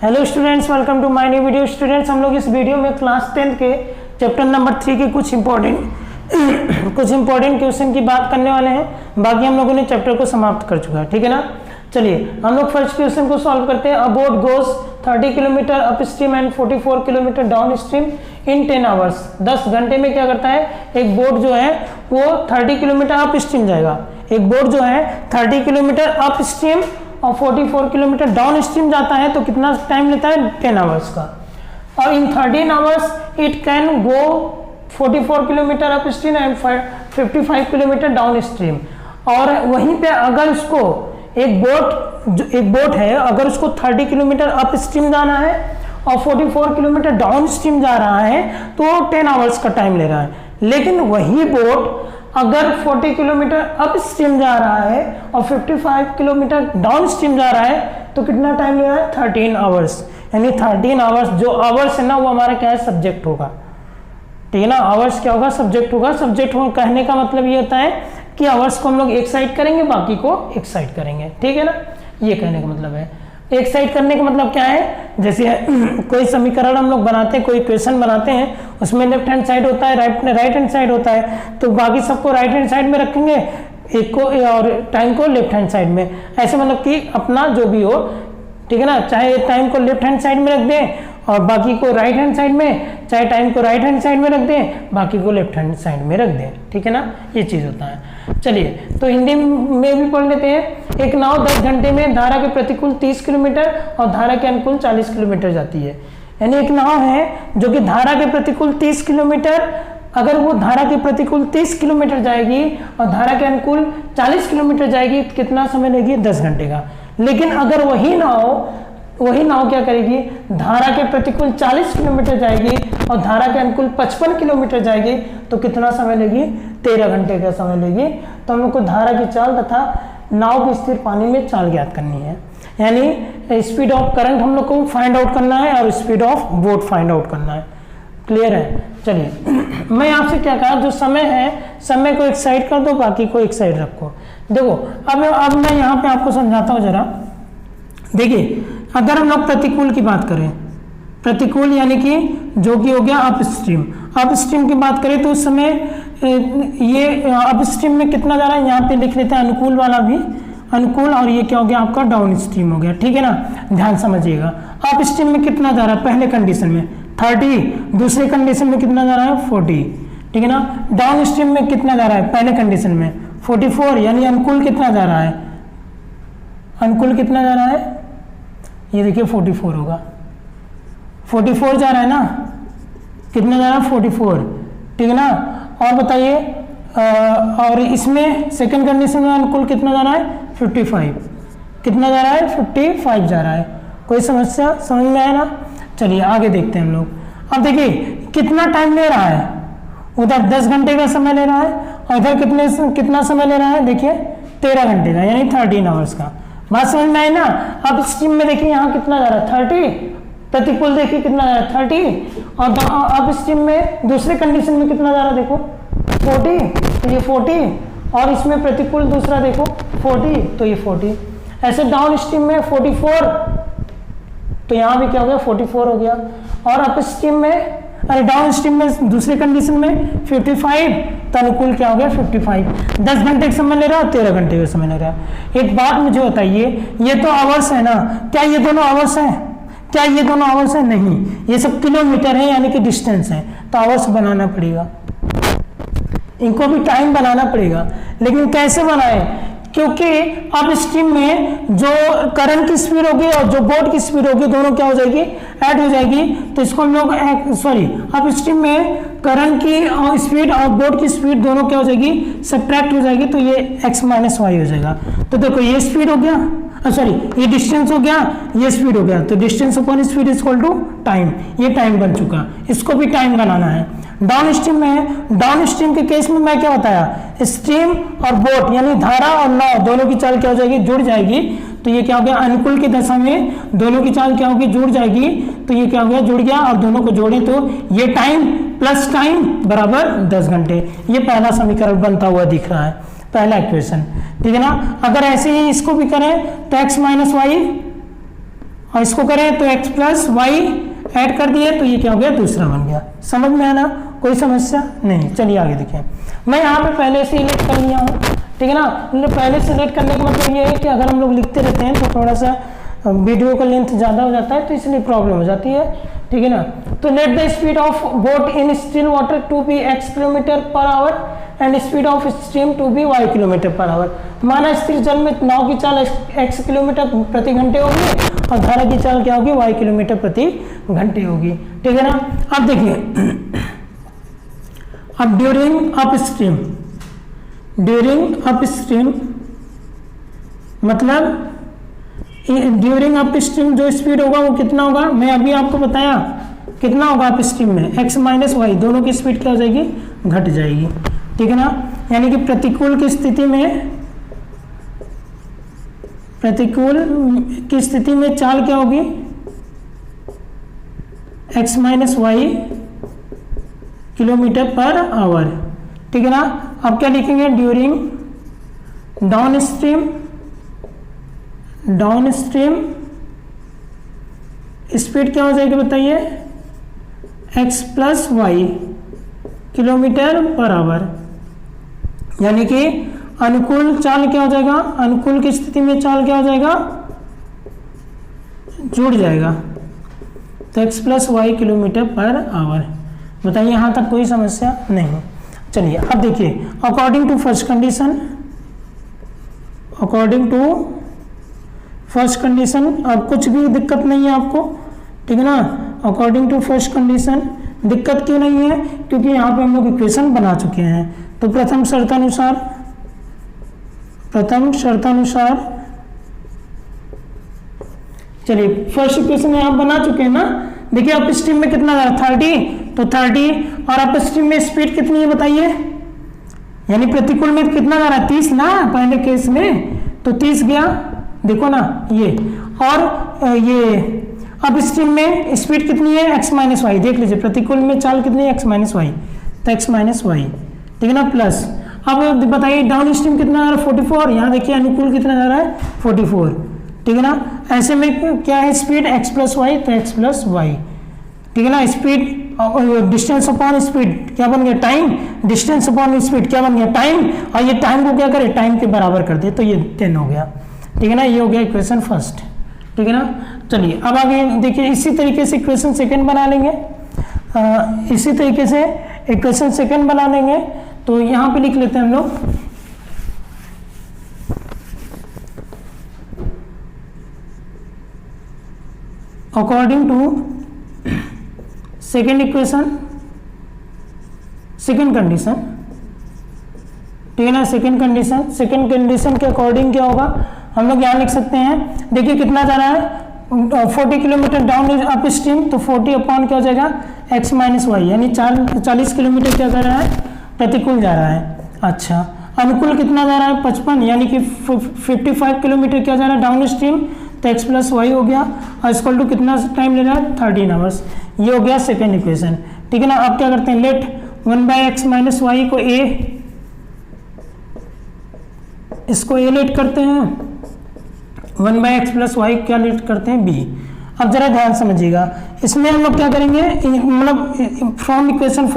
Hello students, welcome to my new video. Students, हम लोग इस वीडियो में क्लास 10 के चैप्टर नंबर 3 के कुछ इंपॉर्टेंट क्वेश्चन की बात करने वाले हैं। बाकी हम लोगों ने चैप्टर को समाप्त कर चुका है, ठीक है ना। चलिए हम लोग फर्स्ट क्वेश्चन को सॉल्व करते हैं। अ boat goes 30 kilometre up stream and 44 kilometre down stream in 10 hours. 10 घंटे में क्या करता है, एक बोट जो है वो 30 किलोमीटर अप स्ट्रीम जाएगा। एक बोट जो है 30 किलोमीटर अप स्ट्रीम और 44 किलोमीटर डाउन स्ट्रीम जाता है, तो कितना टाइम लेता है, 10 आवर्स का। और इन 13 hours it can go 44 kilometre up stream and 55 kilometre down stream. और वहीं पे अगर उसको एक बोट है, अगर उसको 30 किलोमीटर अप स्ट्रीम जाना है और 44 किलोमीटर डाउन स्ट्रीम जा रहा है, तो 10 आवर्स का टाइम ले रहा है। लेकिन वही बोट अगर 40 किलोमीटर अप स्ट्रीम जा रहा है और 55 किलोमीटर डाउन स्ट्रीम जा रहा है, तो कितना टाइम ले रहा है, 13 आवर्स। यानी 13 आवर्स, जो आवर्स है ना वो हमारा क्या है, सब्जेक्ट होगा, ठीक है ना। आवर्स क्या होगा, सब्जेक्ट होगा। सब्जेक्ट कहने का मतलब ये होता है कि आवर्स को हम लोग एक साइड करेंगे, बाकी को एक साइड करेंगे, ठीक है ना। ये कहने का मतलब है। एक साइड करने का मतलब क्या है, जैसे कोई समीकरण हम लोग बनाते हैं, कोई इक्वेशन बनाते हैं, उसमें लेफ्ट हैंड साइड होता है, राइट हैंड साइड होता है, तो बाकी सबको राइट हैंड साइड में रखेंगे, एक को और टाइम को लेफ्ट हैंड साइड में। ऐसे मतलब कि अपना जो भी हो, ठीक है ना। चाहे टाइम को लेफ्ट हैंड साइड में रख दें और बाकी को राइट हैंड साइड में, चाहे टाइम को राइट हैंड साइड में रख दें, बाकी को लेफ्ट हैंड साइड में रख दें, ठीक है ना। ये चीज़ होता है। चलिए तो हिंदी में भी पढ़ लेते हैं। एक नाव 10 घंटे में धारा के प्रतिकूल 30 किलोमीटर और धारा के अनुकूल 40 किलोमीटर जाती है। यानी एक नाव है जो कि धारा के प्रतिकूल 30 किलोमीटर, अगर वो धारा के प्रतिकूल 30 किलोमीटर जाएगी और धारा के अनुकूल 40 किलोमीटर जाएगी, तो कितना समय लेगी, 10 घंटे का। लेकिन अगर वही नाव क्या करेगी, धारा के प्रतिकूल 40 किलोमीटर जाएगी और धारा के अनुकूल 55 किलोमीटर जाएगी, तो कितना समय लेगी, 13 घंटे का समय लेगी। तो हम लोग को धारा की चाल तथा नाव की स्थिर पानी में चाल ज्ञात करनी है। यानी स्पीड ऑफ करंट हम लोग को फाइंड आउट करना है और speed of boat find out करना है। क्लियर है। चलिए मैं आपसे क्या कहा, जो समय है, समय को एक साइड कर दो, बाकी को एक साइड रखो। देखो अब मैं यहाँ पे आपको समझाता हूँ जरा। देखिए अगर हम लोग प्रतिकूल की बात करें, प्रतिकूल यानी कि जो कि हो गया अप स्ट्रीम की बात करें, तो उस समय ये अप स्ट्रीम में कितना जा रहा है, यहाँ पे लिख लेते हैं अनुकूल वाला भी, अनुकूल, और ये क्या हो गया आपका डाउन स्ट्रीम हो गया, ठीक है ना। ध्यान समझिएगा, अप स्ट्रीम में कितना जा रहा है, पहले कंडीशन में 30, दूसरे कंडीशन में कितना जा रहा है, 40, ठीक है ना। डाउन स्ट्रीम में कितना जा रहा है, पहले कंडीशन में 44, यानी अनुकूल कितना जा रहा है, अनुकूल कितना जा रहा है, ये देखिए 44 होगा, 44 जा रहा है ना, कितना जा रहा है, 44, ठीक है ना। और बताइए, और इसमें सेकंड कंडीशन में अनुकूल कितना जा रहा है, 55, कितना जा रहा है, 55 जा रहा है। कोई समस्या समझ में आया ना। चलिए आगे देखते हैं हम लोग। अब देखिए कितना टाइम ले रहा है, उधर 10 घंटे का समय ले रहा है और इधर कितना समय ले रहा है, देखिए 13 घंटे का, यानी 13 आवर्स का। बात समझ में आई ना। अब स्ट्रीम में देखिए यहाँ कितना जा रहा है, 30, प्रतिकूल देखिए कितना जा रहा है, 30, और अब स्ट्रीम में दूसरे कंडीशन में कितना जा रहा है, देखो 40, तो ये 40, और इसमें प्रतिकूल दूसरा देखो 40, तो ये 40। ऐसे डाउन स्ट्रीम में 44, तो यहाँ भी क्या हो गया, 44 हो गया। और अप स्ट्रीम में, अरे डाउन स्ट्रीम में दूसरे कंडीशन में 55, तो अनुकूल क्या हो गया, 55। 10 घंटे का समय ले रहा है, 13 घंटे का समय ले रहा है। एक बात मुझे बताइए, ये तो आवर्स है ना, क्या ये दोनों आवर्स हैं, क्या ये दोनों आवर्स है, नहीं, ये सब किलोमीटर है, यानी कि डिस्टेंस है, तो आवर्स बनाना पड़ेगा, इनको भी टाइम बनाना पड़ेगा। लेकिन कैसे बनाए, क्योंकि अब स्ट्रीम में जो करंट की स्पीड होगी और जो बोट की स्पीड होगी, दोनों क्या हो जाएगी, ऐड हो जाएगी। तो इसको हम लोग अब स्ट्रीम में करंट की स्पीड और बोट की स्पीड दोनों क्या हो जाएगी, सब्ट्रैक्ट हो जाएगी, तो ये x माइनस वाई हो जाएगा। तो देखो ये स्पीड हो गया, ये डिस्टेंस हो गया, ये स्पीड हो गया, तो distance upon speed is equal to time, ये टाइम बन चुका। इसको भी टाइम बनाना है। डाउन स्ट्रीम में, डाउन स्ट्रीम के केस में मैं क्या बताया, स्ट्रीम और बोट यानी धारा और नाव दोनों की चाल क्या हो जाएगी, जुड़ जाएगी। तो ये क्या हो गया, अनुकूल की दशा में दोनों की चाल क्या होगी, जुड़ जाएगी। तो ये क्या हो गया, जुड़ गया, और दोनों को जोड़े तो ये टाइम प्लस टाइम बराबर 10 घंटे। ये पहला समीकरण बनता हुआ दिख रहा है, पहला इक्वेशन, ठीक है ना। अगर ऐसे ही इसको भी करें तो x माइनस वाई और इसको करें तो x प्लस वाई ऐड कर दिए तो ये क्या हो गया, दूसरा बन गया। समझ में है ना, कोई समस्या नहीं। चलिए आगे देखिए, मैं यहाँ पे पहले से सिलेक्ट कर लिया हूँ, ठीक है ना। पहले सिलेक्ट करने का मतलब ये है कि अगर हम लोग लिखते रहते हैं तो थोड़ा सा वीडियो का लेंथ ज़्यादा हो जाता है, तो इसलिए प्रॉब्लम हो जाती है, ठीक है ना। तो let the speed of boat in still water to be x kilometre per hour and speed of stream to be y kilometre per hour. माना स्थिर जल में नाव की चाल x किलोमीटर प्रति घंटे होगी और धारा की चाल क्या होगी, y किलोमीटर प्रति घंटे होगी, ठीक है ना। अब देखिए, अब ड्यूरिंग अपस्ट्रीम मतलब ड्यूरिंग अपस्ट्रीम जो स्पीड होगा वो कितना होगा, मैं अभी आपको बताया कितना होगा अपस्ट्रीम में, x माइनस वाई, दोनों की स्पीड क्या हो जाएगी, घट जाएगी, ठीक है ना। यानी कि प्रतिकूल की स्थिति में चाल क्या होगी, x minus y kilometre per hour, ठीक है ना। अब क्या लिखेंगे, ड्यूरिंग डाउनस्ट्रीम स्पीड क्या हो जाएगी बताइए, x plus y kilometre per hour. यानी कि अनुकूल चाल क्या हो जाएगा, अनुकूल की स्थिति में चाल क्या हो जाएगा, जुड़ जाएगा, तो x plus y kilometre per hour. बताइए, यहाँ तक कोई समस्या नहीं। चलिए अब देखिए, अकॉर्डिंग टू फर्स्ट कंडीशन, अब कुछ भी दिक्कत नहीं है आपको, ठीक है ना। अकॉर्डिंग टू फर्स्ट कंडीशन दिक्कत क्यों नहीं है, क्योंकि यहाँ पे हम लोग इक्वेशन बना चुके हैं। तो प्रथम शर्तानुसार चलिए फर्स्ट इक्वेशन यहाँ बना चुके हैं ना। देखिए अपस्ट्रीम में कितना जा रहा है, 30, तो 30 और अपस्ट्रीम में स्पीड कितनी है बताइए, यानी प्रतिकूल में कितना जा रहा है, 30 ना, पहले केस में तो 30 गया, देखो ना ये। और ये अपस्ट्रीम में स्पीड कितनी है, x माइनस वाई, देख लीजिए प्रतिकूल में चाल कितनी है, x माइनस वाई, तो x माइनस वाई, ठीक है ना, प्लस। अब बताइए डाउन स्ट्रीम कितना जा रहा है, 44, यहाँ देखिए अनुकूल कितना जा रहा है, 44, ठीक है ना। ऐसे में क्या है स्पीड, x प्लस वाई, तो x प्लस वाई, ठीक है ना। स्पीड डिस्टेंस अपॉन स्पीड क्या बन गया, टाइम, डिस्टेंस अपॉन स्पीड क्या बन गया, टाइम, और ये टाइम को क्या करे, टाइम के बराबर कर दे, तो ये 10 हो गया, ठीक है ना। ये हो गया इक्वेशन फर्स्ट, ठीक है ना। चलिए अब आगे देखिए, इसी तरीके से इक्वेशन सेकंड बना लेंगे, इसी तरीके से इक्वेशन सेकंड बना लेंगे। तो यहाँ पे लिख लेते हैं हम लोग, according to second equation, second condition, ठीक है ना। सेकेंड कंडीशन के अकॉर्डिंग क्या होगा, हम लोग यहाँ लिख सकते हैं, देखिए कितना जा रहा है, 40 किलोमीटर डाउन अप स्ट्रीम, तो 40 अपॉन क्या हो जाएगा, x माइनस वाई, यानी 40 किलोमीटर क्या कर रहा है, प्रतिकूल जा रहा है। अच्छा, अनुकूल कितना जा रहा है, 55, यानी कि 55 किलोमीटर क्या जा रहा है डाउन स्ट्रीम, तो x प्लस वाई हो गया, और इक्वल टू कितना टाइम ले रहा है, 13 आवर्स। ये हो गया सेकेंड इक्वेशन, ठीक है ना। अब क्या करते हैं, लेट 1/x माइनस वाई को a, इसको a लेट करते हैं, 1/x प्लस वाई क्या लेट करते हैं, b। अब जरा ध्यान समझिएगा, इसमें हम लोग क्या करेंगे, मतलब फ्रॉम इक्वेशन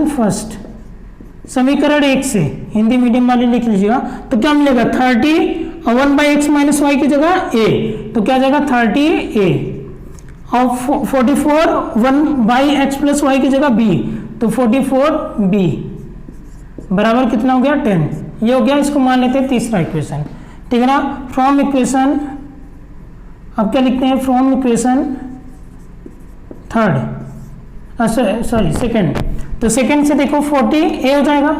फर्स्ट समीकरण 1 से, हिंदी मीडियम वाले लिख लीजिएगा, तो क्या मिलेगा 30 और 1/x माइनस वाई की जगह a, तो क्या जाएगा 30a, और 44 1/x प्लस वाई की जगह b, तो 44b बराबर कितना हो गया 10। ये हो गया, इसको मान लेते हैं तीसरा इक्वेशन, ठीक है ना। फ्रॉम इक्वेशन, अब क्या लिखते हैं, from equation third, sorry second, तो सेकंड से देखो 40 a हो जाएगा,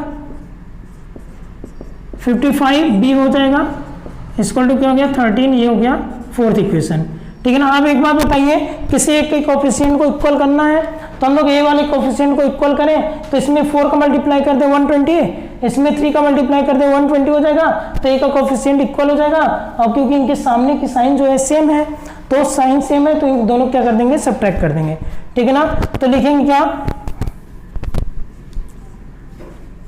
55 b हो जाएगा, इक्वल टू क्या हो गया 13, ये हो गया फोर्थ इक्वेशन, ठीक है ना। अब एक बात बताइए, किसी एक के कोफिशिएंट को इक्वल करना है, तो हम लोग ए वाले कोफिशिएंट को इक्वल करें, तो इसमें 4 का मल्टीप्लाई कर दे 120, इसमें 3 का मल्टीप्लाई कर दे 120 हो जाएगा, तो ए का कोफिशिएंट इक्वल हो जाएगा। और क्योंकि इनके सामने की साइन जो है सेम है, तो साइन सेम है, तो इन दोनों क्या कर देंगे, सब्ट्रैक्ट कर देंगे, ठीक है ना। तो लिखेंगे क्या,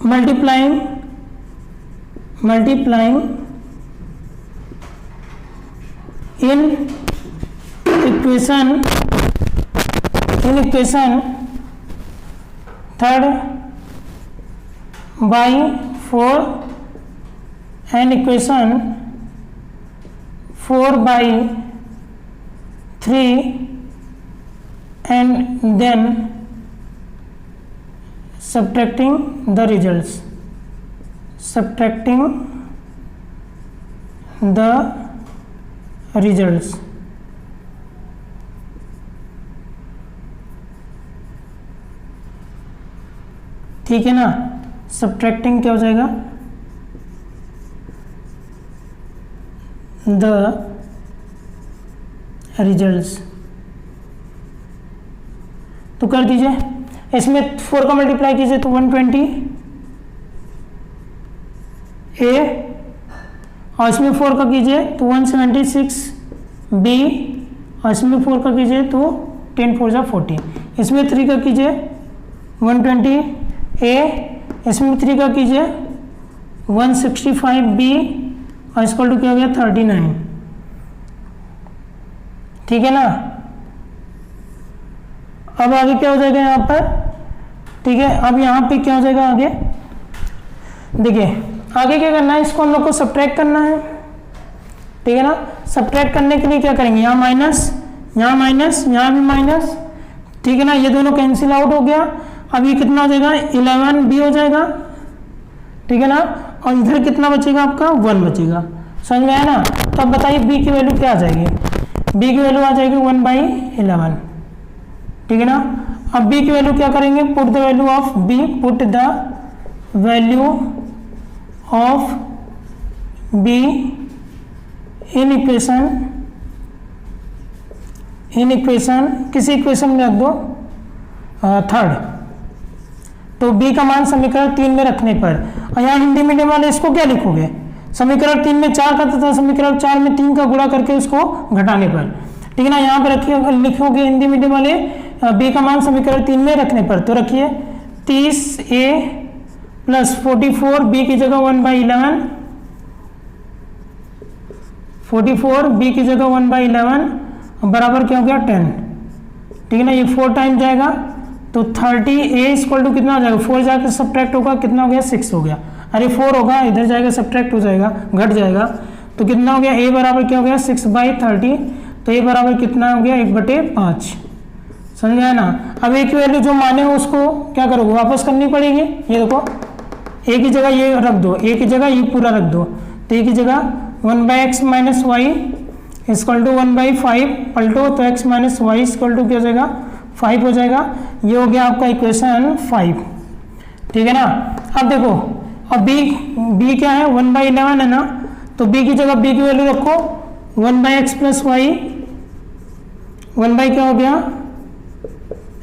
multiplying in equation third by 4 and equation 4 by 3 and then subtracting the results, ठीक है ना। सब्ट्रैक्टिंग क्या हो जाएगा, द रिजल्ट्स। तो कर दीजिए, इसमें 4 का मल्टीप्लाई कीजिए तो 120 ए, और इसमें 4 का कीजिए तो 176 बी, और इसमें 4 का कीजिए तो 10 4 जा 40। इसमें 3 का कीजिए 120 ए, इसमें 3 का कीजिए 165 बी, और इसका टू क्या हो गया 39, ठीक है ना। अब आगे क्या हो जाएगा यहाँ पर, ठीक है। अब यहाँ पे क्या हो जाएगा आगे, देखिए आगे क्या करना है, इसको हम लोग को सब्ट्रैक्ट करना है, ठीक है ना। सब्ट्रैक्ट करने के लिए क्या करेंगे, यहाँ माइनस, यहाँ माइनस, यहाँ भी माइनस, ठीक है ना। ये दोनों कैंसिल आउट हो गया। अब ये कितना हो जाएगा 11 बी हो जाएगा, ठीक है ना। और इधर कितना बचेगा आपका 1 बचेगा, समझ में आया ना। तो अब बताइए बी की वैल्यू क्या आ जाएगी, बी की वैल्यू आ जाएगी 1/11, ठीक है ना। अब b की वैल्यू क्या करेंगे, put the value of b, put the value of b in equation किसी इक्वेशन में रख दो थर्ड। तो b का मान समीकरण 3 में रखने पर, और यहाँ हिंदी मीडियम वाले इसको क्या लिखोगे, समीकरण 3 में 4 का तथा समीकरण 4 में 3 का गुणा करके उसको घटाने पर, ठीक है ना। यहाँ पे रखिए, लिखोगे हिंदी मीडियम वाले b का मान समीकरण 3 में रखने पर, तो रखिए 30a प्लस 44 b की जगह 1/11, 44 b की जगह 1/11 बराबर क्या हो गया 10, ठीक है ना। ये 4 टाइम जाएगा तो 30a इक्वल टू कितना हो जाएगा, 4 जाकर सब्ट्रैक्ट होगा, कितना हो गया 6 हो गया। अरे 4 होगा, इधर जाएगा सब्ट्रैक्ट हो जाएगा, घट जाएगा, तो कितना हो गया a बराबर क्या हो गया 6/30, तो a बराबर कितना हो गया 1/5, समझ में आया ना। अब a की वैल्यू जो माने हो उसको क्या करोगे, वापस करनी पड़ेगी। ये देखो a की जगह ये रख दो, a की जगह ये पूरा रख दो, तो a की जगह 1/x minus y equal to 1/5 पलटो, तो x minus y equal to क्या हो जाएगा 5 हो जाएगा। ये हो गया आपका इक्वेशन 5, ठीक है ना। अब देखो, अब b क्या है 1/11 है ना, तो b की जगह b की वैल्यू रखो 1/x प्लस वाई, 1 क्या हो गया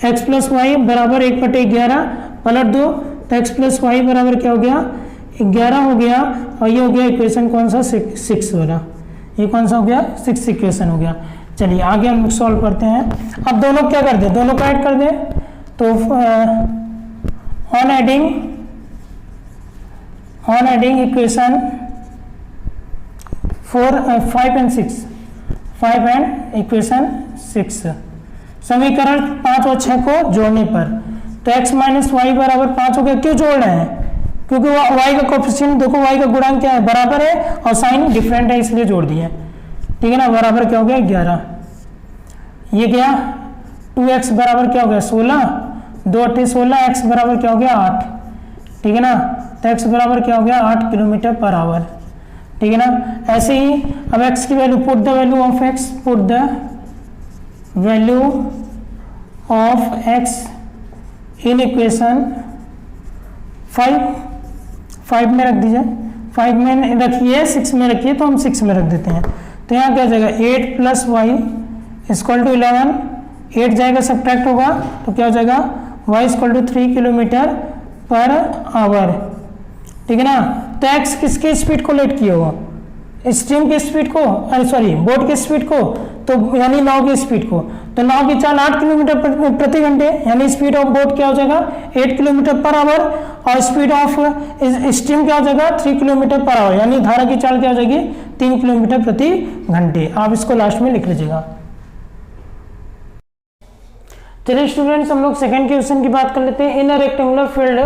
x प्लस वाई बराबर 1/11, पलट दो तो x प्लस वाई बराबर क्या हो गया 11 हो गया, और ये हो गया इक्वेशन कौन सा 6 वाला, ये कौन सा हो गया 6 इक्वेशन हो गया। चलिए आगे हम सॉल्व करते हैं। अब दोनों क्या कर दे, दोनों को ऐड कर दे, तो ऑन एडिंग इक्वेशन 5 एंड 6 समीकरण 5 और 6 को जोड़ने पर, तो x माइनस वाई बराबर 5 हो गया। क्यों जोड़ रहे हैं, क्योंकि y का कोफिशिएंट देखो, y का गुणांक क्या है बराबर है और साइन डिफरेंट है, इसलिए जोड़ दिया, ठीक है ना। बराबर क्या हो गया 11, ये गया 2x बराबर क्या हो गया 16, 2 8 16, x बराबर क्या हो गया 8, ठीक है ना। तो x बराबर क्या हो गया 8 किलोमीटर पर आवर, ठीक है ना। ऐसे ही अब x की value, put the value of x, put the value of x in equation 5 में रख दीजिए, 5 में रखिए, 6 में रखिए, तो हम 6 में रख देते हैं। तो यहाँ क्या जाएगा 8 प्लस वाई इक्वल टू 11, 8 जाएगा सब्ट्रैक्ट होगा, तो क्या हो जाएगा y equal to 3 kilometre per hour, ठीक है ना। तो x किसके स्पीड को लेट किया होगा, स्ट्रीम की स्पीड को, सॉरी बोट की स्पीड को, तो यानी नाव की स्पीड को, तो नाव की चाल 8 किलोमीटर प्रति घंटे, यानी स्पीड ऑफ बोट क्या हो जाएगा 8 किलोमीटर पर आवर, और स्पीड ऑफ स्ट्रीम क्या हो जाएगा 3 किलोमीटर पर आवर, यानी धारा की चाल क्या हो जाएगी 3 किलोमीटर प्रति घंटे। आप इसको लास्ट में लिख लीजिएगा। चलिए स्टूडेंट्स, हम लोग सेकंड क्वेश्चन की बात कर लेते हैं। In a rectangular field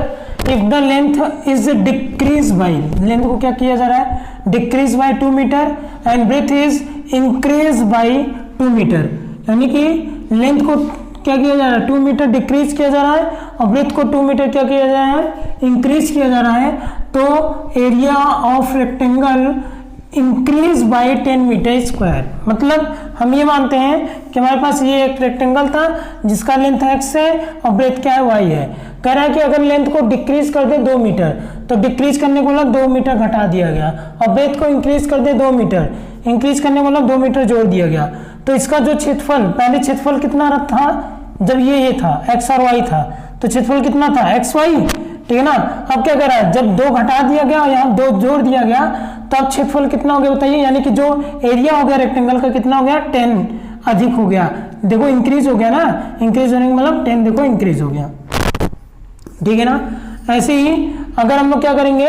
if the length is decrease by, length को क्या किया जा रहा है decrease by 2 metre and breadth is increase by 2 metre, यानी कि लेंथ को क्या किया जा रहा है 2 मीटर डिक्रीज किया जा रहा है और ब्रेथ को 2 मीटर क्या किया जा रहा है इंक्रीज किया जा रहा है, तो area of rectangle increase by 10 metre square. मतलब हम ये मानते हैं कि हमारे पास ये एक रेक्टेंगल था जिसका लेंथ x है और ब्रेथ क्या है y है। कह रहा है कि अगर लेंथ को डिक्रीज कर दे 2 मीटर, तो डिक्रीज करने को मतलब 2 मीटर घटा दिया गया, और ब्रेथ को इंक्रीज कर दे 2 मीटर, इंक्रीज करने को मतलब 2 मीटर जोड़ दिया गया। तो इसका जो क्षेत्रफल, पहले क्षेत्रफल कितना था जब ये था x और y था, तो क्षेत्रफल कितना था xy, ठीक है ना। अब क्या कर रहा है, जब 2 घटा दिया गया और यहाँ 2 जोड़ दिया गया, तो अब क्षेत्रफल कितना हो गया बताइए, यानी कि जो एरिया हो गया रेक्टेंगल का कितना हो गया 10 अधिक हो गया, देखो इंक्रीज हो गया ना, इंक्रीज होने का मतलब 10 देखो इंक्रीज हो गया, ठीक है ना। ऐसे ही अगर हम लोग क्या करेंगे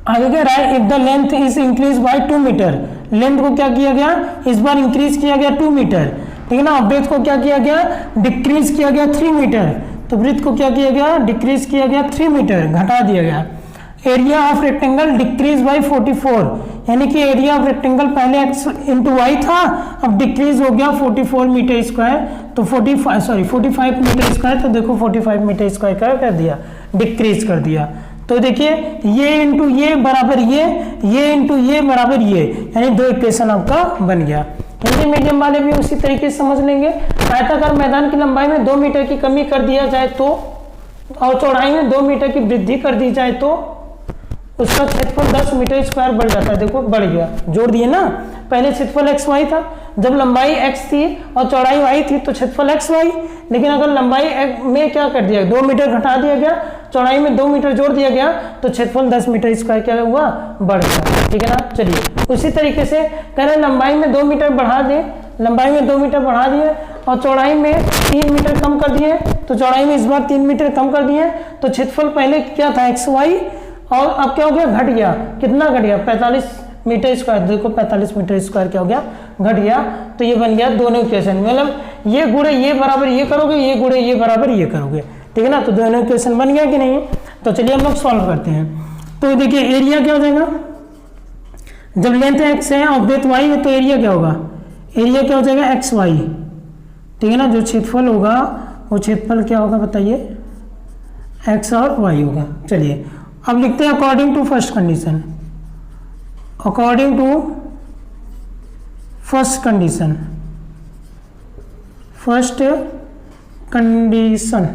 आगे कह रहा है if the length is increase by 2 metre, length को क्या किया गया इस बार इंक्रीज किया गया 2 मीटर, ठीक है ना। ब्रेथ को क्या किया गया डिक्रीज किया गया 3 मीटर, तो ब्रेथ को क्या किया गया डिक्रीज किया गया 3 मीटर, घटा दिया गया। Area of rectangle decrease by 44, यानी कि एरिया ऑफ रेक्टेंगल पहले x इंटू वाई था, अब डिक्रीज हो गया 44 मीटर स्क्वायर, तो 45 मीटर स्क्वायर, तो देखो 45 मीटर स्क्वायर क्या कर दिया डिक्रीज कर दिया। तो देखिए ये इंटू ये बराबर ये इंटू ये बराबर ये, यानी 2 इक्वेशन आपका बन गया। हिंदी मीडियम वाले भी उसी तरीके से समझ लेंगे। आयताकार मैदान की लंबाई में 2 मीटर की कमी कर दिया जाए तो, और चौड़ाई में 2 मीटर की वृद्धि कर दी जाए तो उसका क्षेत्रफल 10 मीटर स्क्वायर बढ़ जाता है। देखो बढ़ गया, जोड़ दिए ना, पहले क्षेत्रफल एक्स वाई था, जब लंबाई x थी और चौड़ाई y थी तो क्षेत्रफल एक्स वाई, लेकिन अगर लंबाई में क्या कर दिया 2 मीटर घटा दिया गया, चौड़ाई में 2 मीटर जोड़ दिया गया, तो क्षेत्रफल 10 मीटर स्क्वायर क्या हुआ बढ़ गया, ठीक है ना। चलिए उसी तरीके से कह रहे हैं लंबाई में 2 मीटर बढ़ा दे, लंबाई में 2 मीटर बढ़ा दिए और चौड़ाई में 3 मीटर कम कर दिए, तो चौड़ाई में इस बार 3 मीटर कम कर दिए, तो क्षेत्रफल पहले क्या था एक्स वाई, और अब क्या हो गया घट गया, कितना घट गया 45 मीटर स्क्वायर, देखो 45 मीटर स्क्वायर क्या हो गया घट गया। तो ये बन गया दोनों इक्वेशन, मतलब ये गुणे ये बराबर ये करोगे, ये गुणे ये बराबर ये करोगे, ठीक है ना। तो दोनों इक्वेशन बन गया कि नहीं। तो चलिए हम लोग सॉल्व करते हैं। तो देखिए एरिया क्या हो जाएगा, जब लेंथ एक्स है और ब्रेथ वाई है तो एरिया क्या होगा, एरिया क्या हो जाएगा एक्स वाई, ठीक है ना। जो क्षेत्रफल होगा वो क्षेत्रफल क्या होगा बताइए एक्स और वाई होगा। चलिए अब लिखते हैं according to first condition, according to first condition, first condition,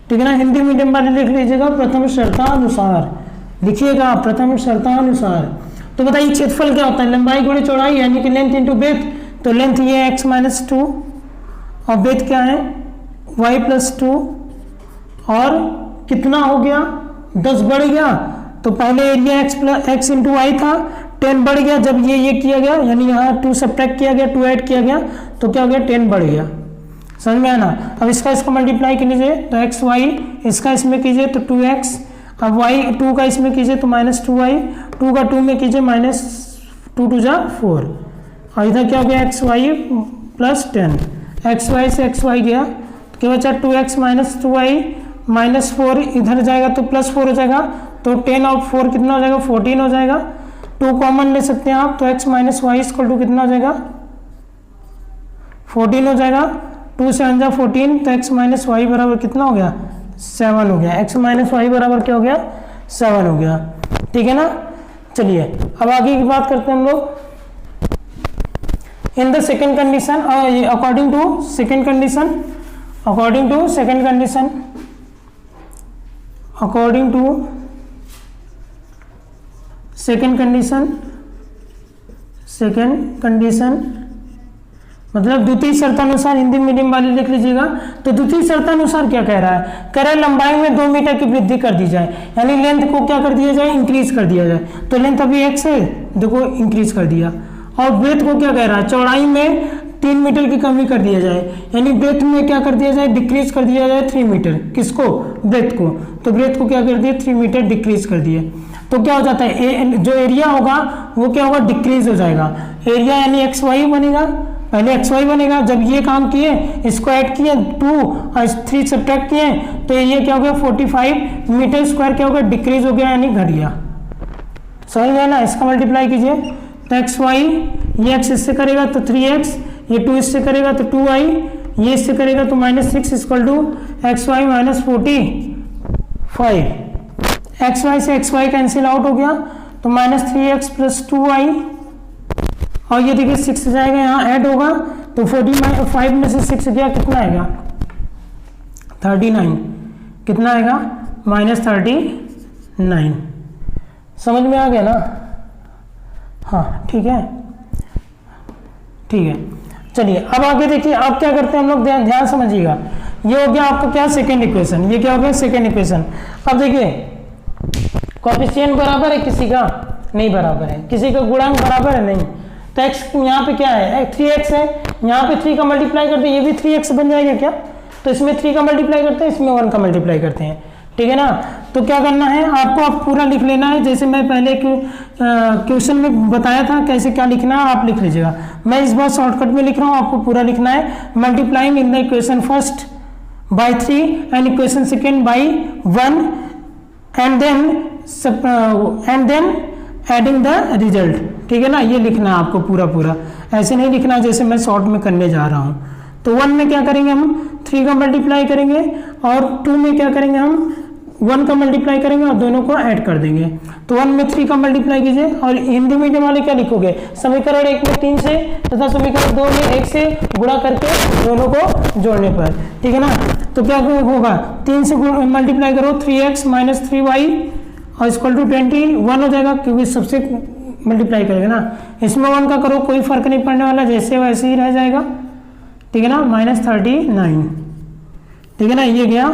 ठीक है ना। हिंदी मीडियम वाले लिख लीजिएगा प्रथम शर्तानुसार, लिखिएगा प्रथम शर्तानुसार। तो बताइए क्षेत्रफल क्या होता है, लंबाई गुणे चौड़ाई, यानी कि लेंथ इंटू ब्रेथ, तो लेंथ ये है x माइनस 2 और ब्रेथ क्या है y प्लस 2, और कितना हो गया 10 बढ़ गया, तो पहले एरिया x इंटू वाई था, 10 बढ़ गया जब ये किया गया, यानी यहाँ 2 सब्ट्रैक्ट किया गया 2 ऐड किया गया, तो क्या हो गया 10 बढ़ गया, समझ में आना। अब इसका मल्टीप्लाई कीजिए तो एक्स वाई, इसका इसमें कीजिए तो 2x, अब y 2 का इसमें कीजिए तो माइनस 2y, 2 का 2 में कीजिए माइनस 2 2 जा 4, और इधर क्या हो गया x y plus 10, x y से एक्स वाई गया तो क्या बचा 2x माइनस 2y माइनस 4, इधर जाएगा तो प्लस 4 हो जाएगा, तो 10 और 4 कितना हो जाएगा 14 हो जाएगा। 2 कॉमन ले सकते हैं आप, तो x minus y equal to कितना हो जाएगा 14 हो जाएगा, 2 से 1 जा 14, तो x माइनस वाई बराबर कितना हो गया 7 हो गया, x माइनस वाई बराबर क्या हो गया 7 हो गया, ठीक है ना। चलिए अब आगे की बात करते हैं हम लोग। In the second condition, according to second condition, according to second condition, according to second condition, second condition मतलब द्वितीय शर्तानुसार हिंदी मीडियम वाले लिख लीजिएगा। तो द्वितीय शर्तानुसार क्या कह रहा है, कह रहा है लंबाई में 2 मीटर की वृद्धि कर दी जाए, यानी लेंथ को क्या कर दिया जाए, इंक्रीज कर दिया जाए। तो लेंथ अभी x है, देखो इंक्रीज कर दिया। और ब्रेथ को क्या कह रहा है, चौड़ाई में 3 मीटर की कमी कर दिया जाए, यानी ब्रेथ में क्या कर दिया जाए, डिक्रीज कर दिया जाए 3 मीटर। किसको, ब्रेथ को। तो ब्रेथ को क्या कर दिया, 3 मीटर डिक्रीज कर दिए। तो क्या हो जाता है, जो एरिया होगा वो क्या होगा, डिक्रीज हो जाएगा। एरिया यानी एक्स वाई बनेगा, पहले एक्स वाई बनेगा। जब ये काम किए, इसको ऐड किए 2 और 3 सब्ट्रैक्ट किए, तो एरिया क्या हो गया, 45 मीटर स्क्वायर क्या हो गया, डिक्रीज हो गया यानी घट गया। समझ गया ना। इसका मल्टीप्लाई कीजिए तो एक्स वाई, ये एक्स इससे करेगा तो 3x, ये 2 इससे करेगा तो 2y, ये इससे करेगा तो -6 equal to x y minus 45। X y से एक्स वाई कैंसिल आउट हो गया तो -3x प्लस 2y, और ये देखिए 6 जाएगा यहाँ ऐड होगा तो 45 में से 6 गया, कितना आएगा, 39। कितना आएगा, -39। समझ में आ गया ना। हाँ ठीक है, ठीक है। चलिए अब आगे देखिए, आप क्या करते हैं हम लोग, ध्यान समझिएगा। ये हो गया आपका क्या, सेकेंड इक्वेशन। ये क्या हो गया, सेकेंड इक्वेशन। अब देखिए कोएफिशिएंट बराबर है, किसी का नहीं बराबर है, किसी का गुणांक बराबर है नहीं। तो x यहाँ पे क्या है, 3x है, यहाँ पे 3 का मल्टीप्लाई करते हैं, ये भी 3x बन जाएगा क्या। तो इसमें 3 का मल्टीप्लाई करते हैं, इसमें 1 का मल्टीप्लाई करते हैं, ठीक है ना। तो क्या करना है आपको, आप पूरा लिख लेना है, जैसे मैं पहले क्वेश्चन में बताया था कैसे क्या लिखना है, आप लिख लीजिएगा। मैं इस बार शॉर्टकट में लिख रहा हूँ, आपको पूरा लिखना है। Multiplying in the equation first by 3 and equation second by 1 and then adding the result, ठीक है ना। ये लिखना है आपको पूरा, ऐसे नहीं लिखना जैसे मैं शॉर्ट में करने जा रहा हूँ। तो 1 में क्या करेंगे हम, 3 का मल्टीप्लाई करेंगे, और 2 में क्या करेंगे हम, 1 का मल्टीप्लाई करेंगे और दोनों को ऐड कर देंगे। तो 1 में 3 का मल्टीप्लाई कीजिए, और हिंदी मीडियम वाले क्या लिखोगे, समीकरण 1 में 3 से तथा समीकरण 2 में 1 से गुणा करके दोनों को जोड़ने पर, ठीक है ना। तो क्या होगा, 3 से मल्टीप्लाई करो 3x माइनस 3y और इक्वल टू 21 हो जाएगा, क्योंकि सबसे मल्टीप्लाई करेगा ना। इसमें 1 का करो, कोई फर्क नहीं पड़ने वाला, जैसे वैसे ही रह जाएगा, ठीक है ना। -39, ठीक है ना, ये गया।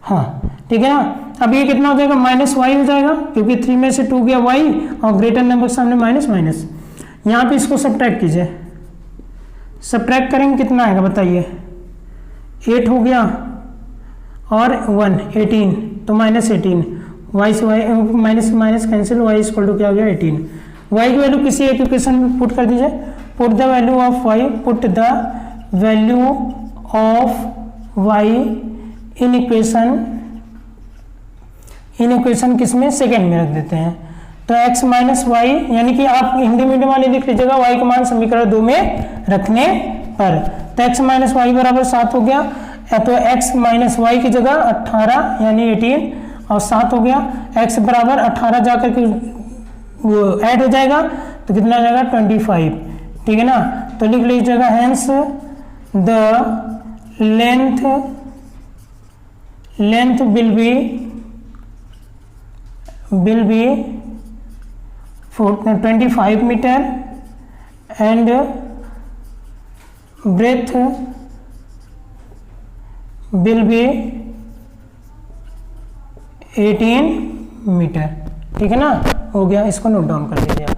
हाँ ठीक है ना। अब ये कितना हो जाएगा, -y हो जाएगा, क्योंकि 3 में से 2 गया y और ग्रेटर नंबर के सामने माइनस। यहाँ पे इसको सब्ट्रैक्ट कीजिए, सब्ट्रैक्ट करेंगे कितना आएगा बताइए, 8 हो गया और 1 18, तो -18। y से y minus cancel, y equal to क्या हो गया 18। y की वैल्यू किसी एक इक्वेशन में पुट कर दीजिए, put the value of y, put the value of y in equation किसमें, सेकेंड में रख देते हैं। तो x माइनस वाई, यानी कि आप हिंदी मीडियम वाले लिख लीजिएगा, y का मान समीकरण 2 में रखने पर। तो x माइनस वाई बराबर 7 हो गया, तो x माइनस वाई की जगह 18 यानी 18 और 7 हो गया। x बराबर 18 जाकर के वो ऐड हो जाएगा तो कितना आ जाएगा 25, ठीक है ना। तो लिख लीजिएगा hence the length will be 25 meter and breadth will be 18 meter, ठीक है ना। हो गया, इसको नोट डाउन कर लीजिए आप।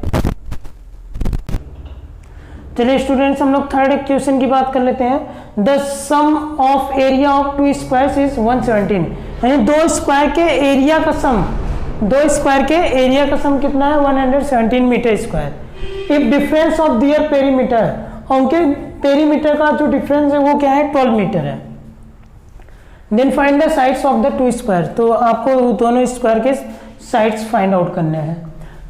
चलिए स्टूडेंट्स, हम लोग थर्ड क्वेश्चन की बात कर लेते हैं। The sum of area of 2 squares is 117, यानी 2 स्क्वायर के एरिया का सम, 2 स्क्वायर के एरिया का सम कितना है 117 meter square. If difference of their perimeter, उनके पेरीमीटर का जो डिफरेंस है वो क्या है 12 मीटर है। Then find the sides of the 2 square, तो आपको दोनों स्क्वायर के साइड्स फाइंड आउट करने हैं।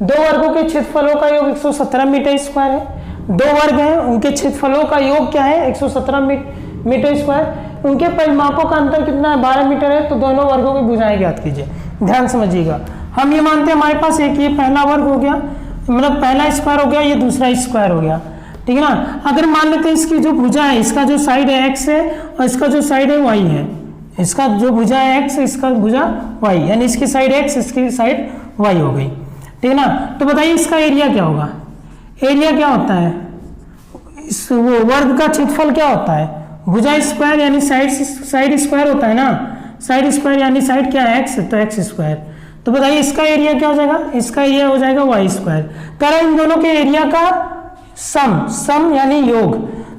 2 वर्गों के क्षेत्रफलों का योग 117 मीटर स्क्वायर है। 2 वर्ग हैं, उनके क्षेत्रफलों का योग क्या है 117 मीटर स्क्वायर। उनके परिमापों का अंतर कितना है 12 मीटर है। तो दोनों वर्गों की भुजाएं ज्ञात कीजिए। ध्यान समझिएगा, हम ये मानते हैं हमारे पास एक ये पहला वर्ग हो गया, मतलब पहला स्क्वायर हो गया, ये दूसरा स्क्वायर हो गया, ठीक है ना। अगर मान लेते हैं इसकी जो भुजा है, इसका जो साइड है x है और इसका जो साइड है y है, इसका जो भुजा है x, इसका भुजा y, यानी इसकी साइड x, इसकी साइड y हो गई, ठीक है ना। तो बताइए इसका एरिया क्या होगा। एरिया क्या होता है, इस वो वर्ग का क्षेत्रफल क्या होता है, भुजा स्क्वायर यानी साइड स्क्वायर होता है ना, साइड स्क्वायर यानी साइड क्या है एक्स, तो एक्स स्क्वायर। तो बताइए इसका एरिया क्या हो जाएगा, इसका एरिया हो जाएगा वाई स्क्वायर। करें इन दोनों के एरिया का सम यानी योग,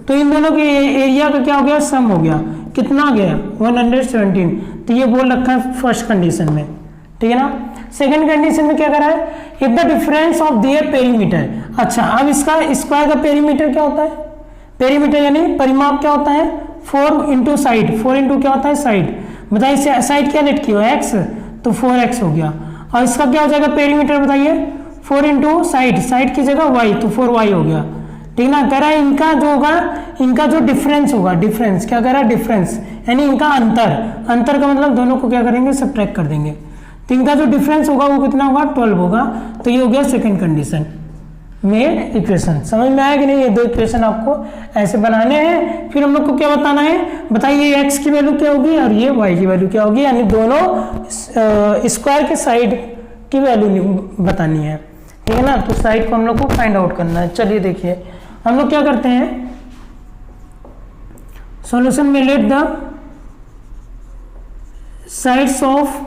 तो इन दोनों के एरिया का क्या हो गया, सम हो गया, कितना आ गया 117। तो ये बोल रखा है फर्स्ट कंडीशन में, ठीक है ना। सेकंड कंडीशन में क्या करा है, if the difference of their perimeter. अच्छा अब इसका स्क्वायर का पेरीमीटर क्या होता है, पेरीमीटर यानी परिमाप क्या होता है, 4 इंटू साइड, 4 इंटू क्या होता है साइड। बताइए साइड क्या लेट की हो एक्स, तो 4x हो गया। और इसका क्या हो जाएगा पेरीमीटर बताइए, 4 इंटू साइड की जगह y, तो 4y हो गया, ठीक ना। कह रहा है इनका जो होगा, इनका जो डिफरेंस होगा, डिफरेंस क्या कह रहा है, डिफरेंस यानी इनका अंतर का मतलब दोनों को क्या करेंगे, सब्ट्रैक्ट कर देंगे। तो इनका जो डिफरेंस होगा वो कितना होगा, 12 होगा। तो ये हो गया सेकंड कंडीशन में इक्वेशन। समझ में आया कि नहीं, ये दो इक्वेशन आपको ऐसे बनाने हैं। फिर हम लोग को क्या बताना है, बताइए x की वैल्यू क्या होगी और ये y की वैल्यू क्या होगी, यानी दोनों स्क्वायर के साइड की वैल्यू बतानी है, ठीक है ना। तो साइड को हम लोग को फाइंड आउट करना है। चलिए देखिए हम लोग क्या करते हैं, सॉल्यूशन में let the sides of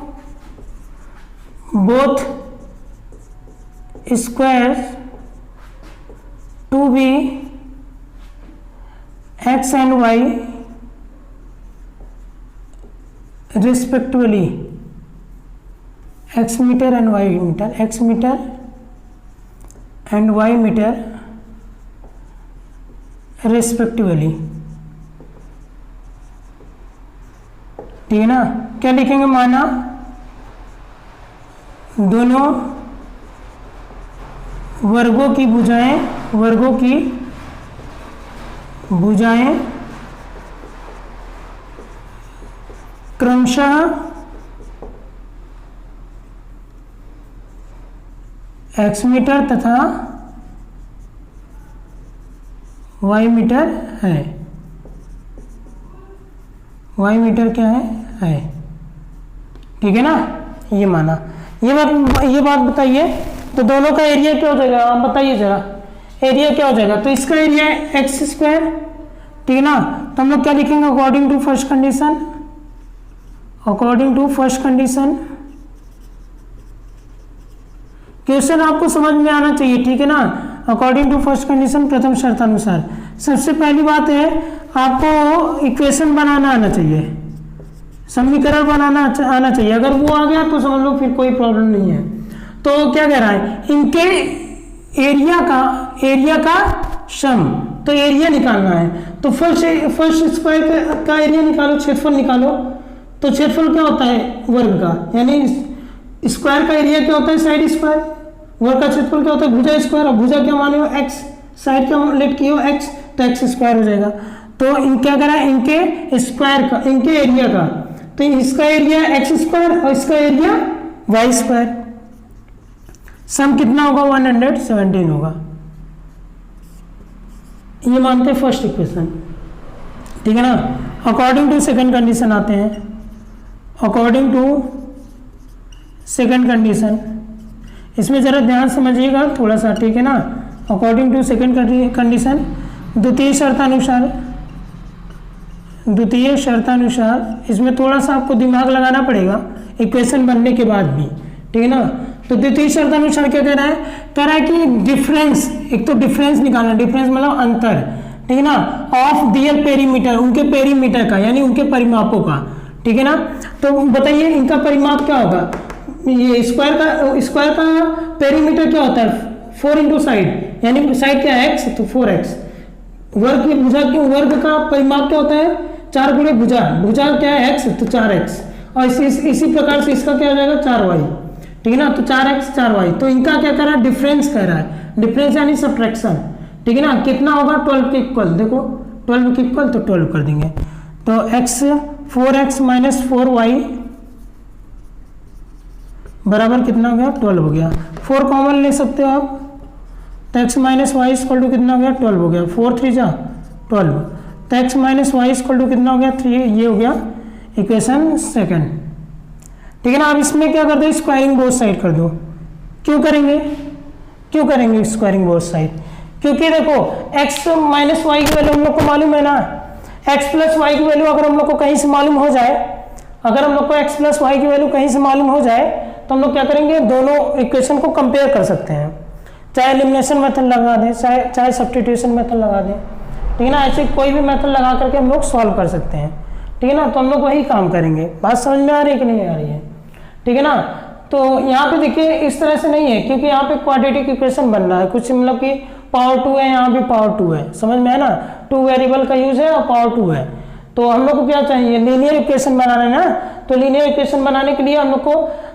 both square to be x and y respectively, x meter and y meter, x meter and y meter respectively, ठीक है ना। क्या लिखेंगे, माना दोनों वर्गों की भुजाएं क्रमशः x मीटर तथा y मीटर है, y मीटर क्या है, ठीक है ना। ये माना, ये बात बताइए, तो दोनों का एरिया क्या हो जाएगा, आप बताइए जरा, एरिया क्या हो जाएगा। तो इसका एरिया है एक्स स्क्वायर, ठीक है ना। तो हम लोग क्या लिखेंगे, according to first condition, question आपको समझ में आना चाहिए, ठीक है ना। अकॉर्डिंग टू फर्स्ट कंडीशन, प्रथम शर्तानुसार। सबसे पहली बात है आपको इक्वेशन बनाना आना चाहिए, समीकरण बनाना आना चाहिए। अगर वो आ गया तो समझ लो फिर कोई प्रॉब्लम नहीं है। तो क्या कह रहा है, इनके एरिया का सम, तो एरिया निकालना है। तो फर्स्ट स्क्वायर का एरिया निकालो, क्षेत्रफल निकालो। तो क्षेत्रफल क्या होता है, वर्ग का, यानी स्क्वायर का एरिया क्या होता है, साइड स्क्वायर। वर्ग का क्षेत्रफल क्या होता है, भुजा स्क्वायर। और भुजा क्या माने हो, एक्स, साइड क्या लेट की हो एक्स, तो एक्स स्क्वायर हो जाएगा। तो क्या करा है, इनके स्क्वायर का, इनके एरिया का, तो इसका एरिया एक्स स्क्वायर और इसका एरिया वाई स्क्वायर। सम कितना होगा, 117 होगा। ये मानते हैं फर्स्ट इक्वेशन, ठीक है ना। अकॉर्डिंग टू सेकंड कंडीशन आते हैं। अकॉर्डिंग टू सेकंड कंडीशन, इसमें जरा ध्यान समझिएगा थोड़ा सा, ठीक है ना। अकॉर्डिंग टू सेकंड कंडीशन, द्वितीय शर्तानुसार, इसमें थोड़ा सा आपको दिमाग लगाना पड़ेगा इक्वेशन बनने के बाद भी, ठीक है ना। तो द्वितीय शर्तानुसार क्या कह रहा है कि डिफरेंस, एक तो डिफरेंस निकालना, डिफरेंस मतलब अंतर, ठीक है ना, ऑफ दियर पेरीमीटर, उनके पेरीमीटर का, यानी उनके परिमापों का, ठीक है ना। तो बताइए इनका परिमाप क्या होगा, ये स्क्वायर का पेरीमीटर क्या होता है, 4 इंटू साइड, यानी साइड क्या है एक्स, तो 4x। वर्ग की भुजा के वर्ग का परिमाप क्या होता है, 4 गुणे भुजा क्या है एक्स, तो 4x। और इसी प्रकार से इसका क्या हो जाएगा, 4y, ठीक है ना। तो 4x 4y, तो इनका क्या कर रहा है, डिफरेंस कह रहा है, डिफरेंस यानी सब्ट्रैक्शन, ठीक है ना। कितना होगा, 12 के इक्वल, देखो 12 के इक्वल, तो 12 कर देंगे। तो 4x माइनस 4y बराबर कितना हो गया, 12 हो गया। 4 कॉमन ले सकते हो आप, तो x minus y equal to कितना हो गया, 12 हो गया। 4 3 जा 12, तो x minus y equal to कितना हो गया, 3। ये हो गया इक्वेशन सेकंड, ठीक है ना। अब इसमें क्या कर दो, स्क्वायरिंग बोथ साइड कर दो। क्यों करेंगे स्क्वायरिंग बोथ साइड, क्योंकि देखो x माइनस वाई की वैल्यू हम लोग को मालूम है ना, x प्लस वाई की वैल्यू अगर हम लोग को कहीं से मालूम हो जाए, अगर हम लोग को x प्लस वाई की वैल्यू कहीं से मालूम हो जाए तो हम लोग क्या करेंगे, दोनों इक्वेशन को कंपेयर कर सकते हैं, चाहे एलिमिनेशन मेथड लगा दें, चाहे सब्स्टिट्यूशन मेथड लगा दें, ठीक है ना। ऐसे कोई भी मेथड लगा करके हम लोग सॉल्व कर सकते हैं, ठीक है ना। तो हम लोग वही काम करेंगे। बात समझ में आ रही है कि नहीं आ रही है, ठीक है ना। तो यहाँ पे देखिए इस तरह से नहीं है, क्योंकि यहाँ पे क्वाड्रेटिक इक्वेशन बन रहा है, कुछ मतलब कि पावर 2 है, यहाँ भी पावर 2 है, समझ में है ना। 2 वेरिएबल का यूज है और पावर 2 है। तो हम लोग को क्या चाहिए, लीनियर इक्वेशन बनाना है ना। तो लीनियर इक्वेशन बनाने के लिए हम लोग को,